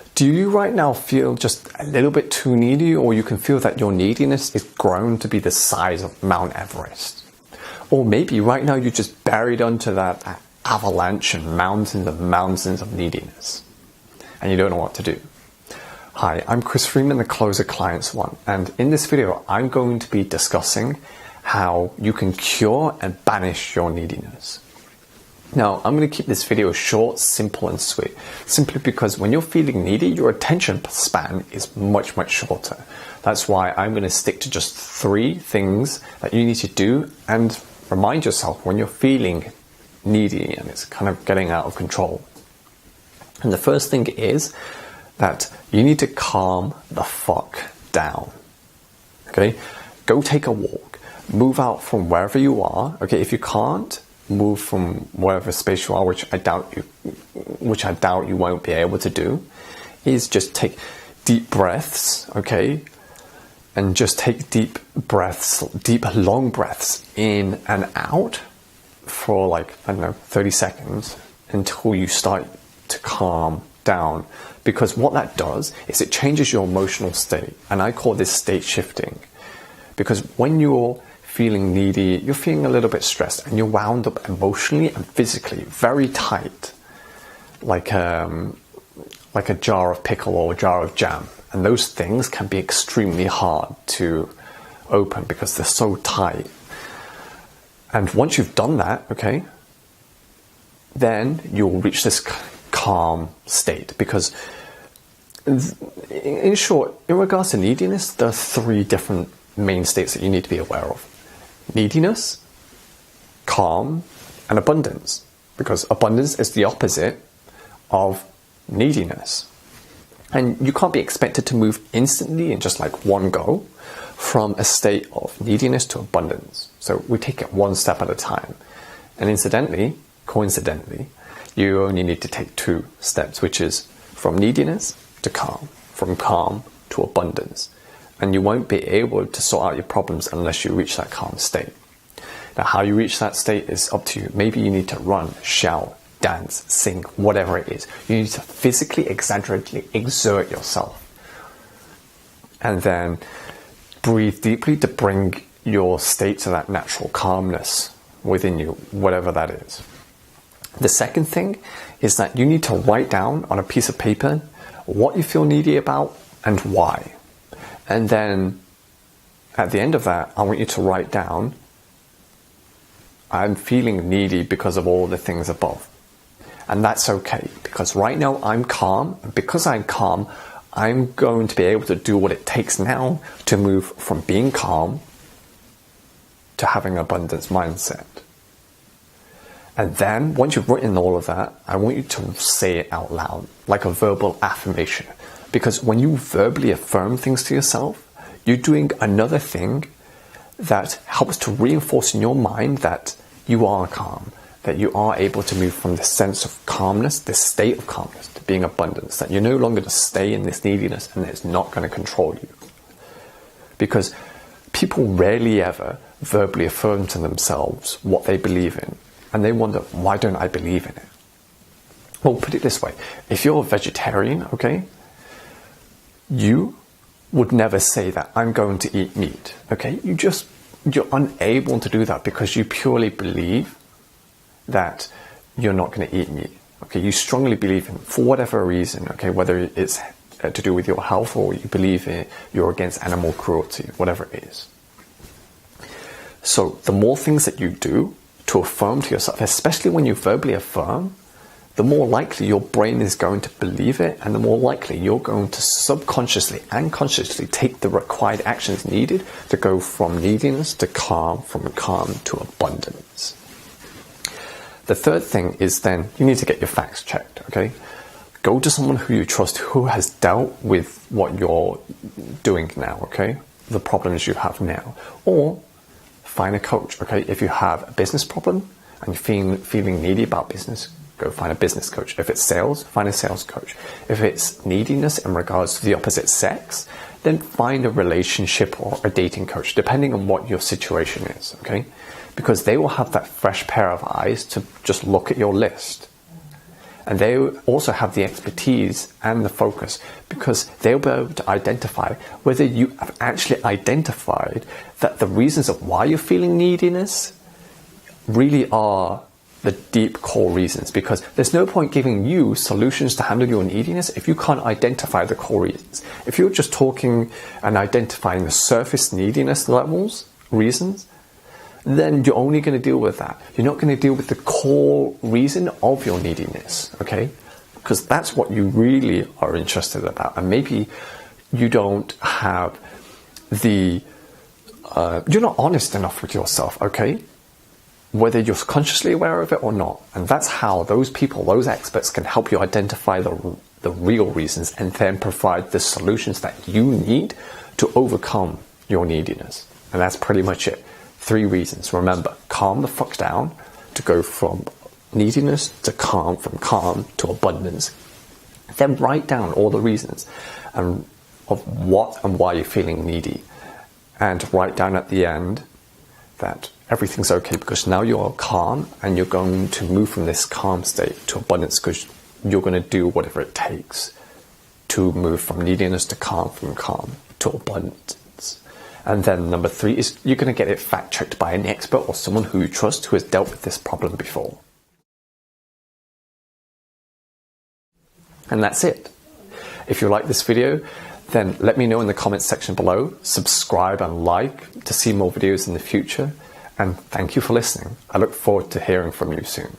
Do you right now feel just a little bit too needy, or you can feel that your neediness is grown to be the size of Mount Everest? Or maybe right now you're just buried under that avalanche and mountains of neediness, and you don't know what to do. Hi, I'm Freeman, the Closer Clients One, and in this video I'm going to be discussing how you can cure and banish your neediness. Now, I'm going to keep this video short, simple and sweet, simply because when you're feeling needy, your attention span is much shorter. That's why I'm going to stick to just 3 things that you need to do and remind yourself when you're feeling needy and it's kind of getting out of control. And the first thing is that you need to calm the fuck down. Okay? Go take a walk. Move out from wherever you are. Okay, if you can't move from whatever space you are, which I doubt you won't be able to do, is just take deep breaths, okay? And just take deep long breaths in and out for like, 30 seconds until you start to calm down. Because what that does is it changes your emotional state. And I call this state shifting. Because when you're feeling needy, you're feeling a little bit stressed and you're wound up emotionally and physically very tight, like a jar of pickle or a jar of jam. And those things can be extremely hard to open because they're so tight. And once you've done that, okay, then you'll reach this calm state. Because in short, in regards to neediness, there are 3 different main states that you need to be aware of. Neediness, calm, and abundance. Because abundance is the opposite of neediness. And you can't be expected to move instantly in just like one go from a state of neediness to abundance. So we take it one step at a time. And coincidentally, you only need to take 2 steps, which is from neediness to calm, from calm to abundance. And you won't be able to sort out your problems unless you reach that calm state. Now, how you reach that state is up to you. Maybe you need to run, shout, dance, sing, whatever it is. You need to physically, exaggeratedly exert yourself. And then breathe deeply to bring your state to that natural calmness within you, whatever that is. The second thing is that you need to write down on a piece of paper what you feel needy about and why. And then at the end of that, I want you to write down, I'm feeling needy because of all the things above. And that's okay, because right now I'm calm, and because I'm calm, I'm going to be able to do what it takes now to move from being calm to having an abundance mindset. And then, once you've written all of that, I want you to say it out loud, like a verbal affirmation. Because when you verbally affirm things to yourself, you're doing another thing that helps to reinforce in your mind that you are calm, that you are able to move from the sense of calmness, this state of calmness, to being abundance, that you're no longer to stay in this neediness and it's not going to control you. Because people rarely ever verbally affirm to themselves what they believe in. And they wonder, why don't I believe in it? Well, put it this way. If you're a vegetarian, okay, you would never say that I'm going to eat meat, okay? You're unable to do that because you purely believe that you're not going to eat meat, okay? You strongly believe in, for whatever reason, okay, whether it's to do with your health or you believe you're against animal cruelty, whatever it is. So the more things that you do to affirm to yourself, especially when you verbally affirm, the more likely your brain is going to believe it, and the more likely you're going to subconsciously and consciously take the required actions needed to go from neediness to calm, from calm to abundance. The third thing is then you need to get your facts checked, okay? Go to someone who you trust, who has dealt with what you're doing now, okay? The problems you have now. Or find a coach, okay? If you have a business problem and you're feeling needy about business, go find a business coach. If it's sales, find a sales coach. If it's neediness in regards to the opposite sex, then find a relationship or a dating coach, depending on what your situation is, okay? Because they will have that fresh pair of eyes to just look at your list And they also have the expertise and the focus because they'll be able to identify whether you have actually identified that the reasons of why you're feeling neediness really are the deep core reasons, because there's no point giving you solutions to handle your neediness if you can't identify the core reasons. If you're just talking and identifying the surface neediness levels, reasons, then you're only going to deal with that. You're not going to deal with the core reason of your neediness, okay? Because that's what you really are interested about. And maybe you don't have you're not honest enough with yourself, okay? Whether you're consciously aware of it or not. And that's how those people, those experts can help you identify the real reasons and then provide the solutions that you need to overcome your neediness. And that's pretty much it. 3 reasons. Remember, calm the fuck down to go from neediness to calm, from calm to abundance. Then write down all the reasons of what and why you're feeling needy. And write down at the end that everything's okay because now you're calm and you're going to move from this calm state to abundance because you're going to do whatever it takes to move from neediness to calm, from calm to abundance. And then number 3 is you're going to get it fact checked by an expert or someone who you trust who has dealt with this problem before. And that's it. If you like this video, then let me know in the comments section below. Subscribe and like to see more videos in the future. And thank you for listening. I look forward to hearing from you soon.